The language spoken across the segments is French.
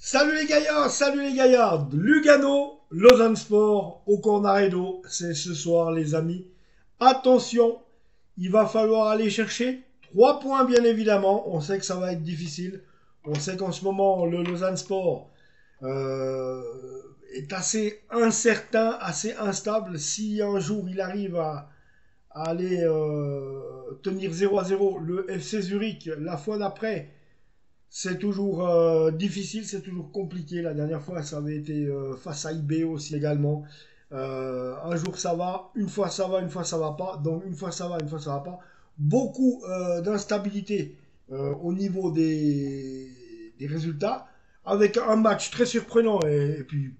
Salut les gaillards, Lugano, Lausanne Sport au Cornaredo, c'est ce soir les amis. Attention, il va falloir aller chercher 3 points bien évidemment, on sait que ça va être difficile. On sait qu'en ce moment le Lausanne Sport euh, est assez incertain, assez instable. Si un jour il arrive à aller tenir 0-0, le FC Zurich la fois d'après, c'est toujours difficile, c'est toujours compliqué. La dernière fois, ça avait été face à IB aussi également. Un jour ça va, une fois ça va, une fois ça va pas. Donc une fois ça va, une fois ça va pas. Beaucoup d'instabilité au niveau des résultats, avec un match très surprenant et puis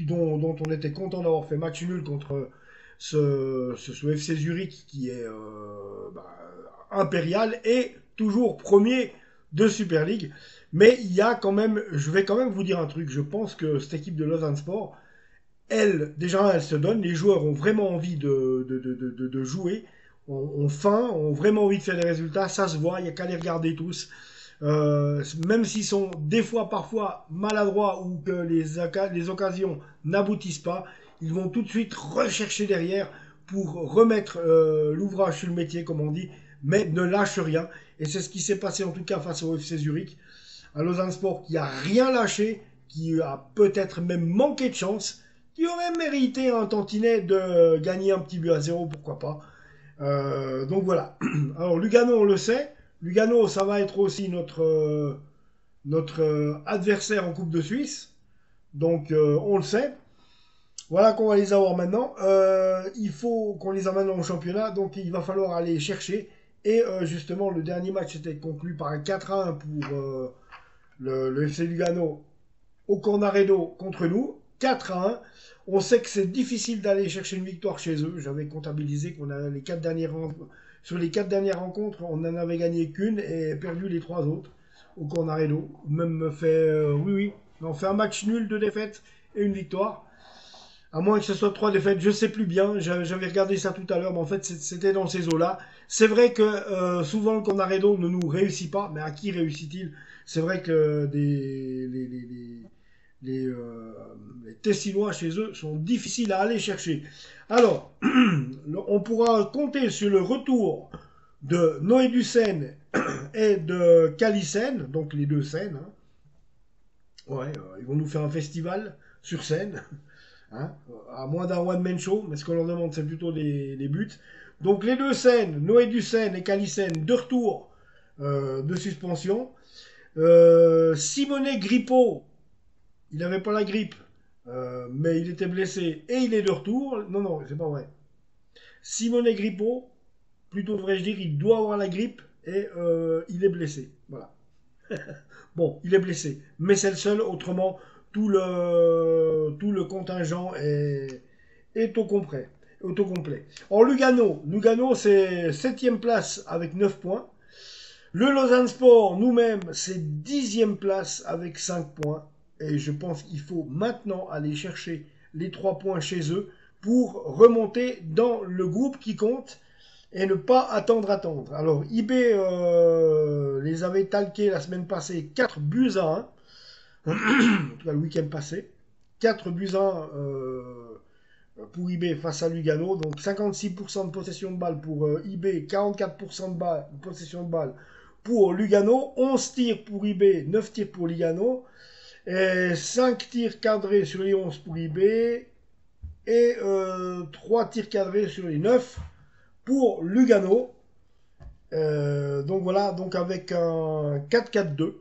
dont on était content d'avoir fait match nul contre ce FC Zurich qui est impérial et toujours premier de Super League. Mais il y a quand même, je vais quand même vous dire un truc, je pense que cette équipe de Lausanne Sport, elle, déjà, elle se donne, les joueurs ont vraiment envie de jouer, ont faim, ont vraiment envie de faire des résultats, ça se voit, il n'y a qu'à les regarder tous. Même s'ils sont des fois, parfois maladroits ou que les occasions n'aboutissent pas, ils vont tout de suite rechercher derrière pour remettre l'ouvrage sur le métier, comme on dit, mais ne lâche rien. Et c'est ce qui s'est passé en tout cas face au FC Zurich, à Lausanne Sport qui a rien lâché, qui a peut-être même manqué de chance, qui aurait mérité un tantinet de gagner un petit but à zéro, pourquoi pas. Donc voilà. Alors Lugano, on le sait. Lugano, ça va être aussi notre adversaire en Coupe de Suisse. Donc on le sait. Voilà qu'on va les avoir maintenant. Il faut qu'on les amène au championnat. Donc il va falloir aller chercher. Et justement, le dernier match était conclu par un 4-1 pour le FC Lugano au Cornaredo contre nous. 4-1. On sait que c'est difficile d'aller chercher une victoire chez eux. J'avais comptabilisé qu'on a sur les 4 dernières rencontres, on n'en avait gagné qu'une et perdu les 3 autres au Cornaredo. Même fait, oui, on fait un match nul, 2 défaites et une victoire. À moins que ce soit 3 défaites, je sais plus bien. J'avais regardé ça tout à l'heure, mais en fait c'était dans ces eaux-là. C'est vrai que souvent le Cornaredo ne nous réussit pas, mais à qui réussit-il? C'est vrai que les Tessinois chez eux sont difficiles à aller chercher. Alors, on pourra compter sur le retour de Noé Ducène et de Calicène, donc les deux scènes. Hein. Ouais, ils vont nous faire un festival sur scène. Hein, à moins d'un one-man show, mais ce qu'on leur demande, c'est plutôt des buts. Donc les deux scènes, Noé Ducène et Calicène, de retour de suspension. Simone Grippo, il n'avait pas la grippe, mais il était blessé et il est de retour. Non, non, c'est pas vrai. Simone Grippo, plutôt devrais-je dire, il doit avoir la grippe et il est blessé. Voilà. Bon, il est blessé, mais c'est le seul. Autrement, tout le contingent est au complet. Au complet. En Lugano c'est 7e place avec 9 points. Le Lausanne Sport, nous-mêmes, c'est 10e place avec 5 points. Et je pense qu'il faut maintenant aller chercher les 3 points chez eux pour remonter dans le groupe qui compte et ne pas attendre. Alors, IB les avait talqués la semaine passée 4 buts à 1, en tout cas le week-end passé. 4 buts à 1 pour IB face à Lugano. Donc 56% de possession de balle pour IB, 44% de possession de balle pour Lugano. 11 tirs pour IB, 9 tirs pour Lugano. Et 5 tirs cadrés sur les 11 pour IB. Et 3 tirs cadrés sur les 9 pour Lugano. Donc voilà, donc avec un 4-4-2.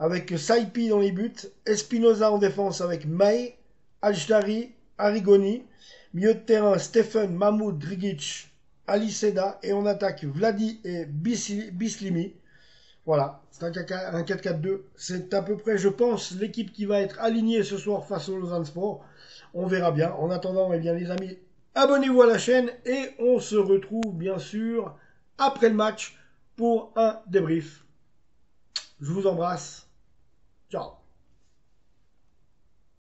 Avec Saipi dans les buts, Espinoza en défense avec May, Ajdari, Arrigoni, milieu de terrain Stephen, Mahmoud, Drigic, Ali Seda, et on attaque Vladi et Bislimi. Voilà, c'est un 4-4-2. C'est à peu près, je pense, l'équipe qui va être alignée ce soir face au Lausanne Sport. On verra bien. En attendant, eh bien, les amis, abonnez-vous à la chaîne et on se retrouve bien sûr après le match pour un débrief. Je vous embrasse.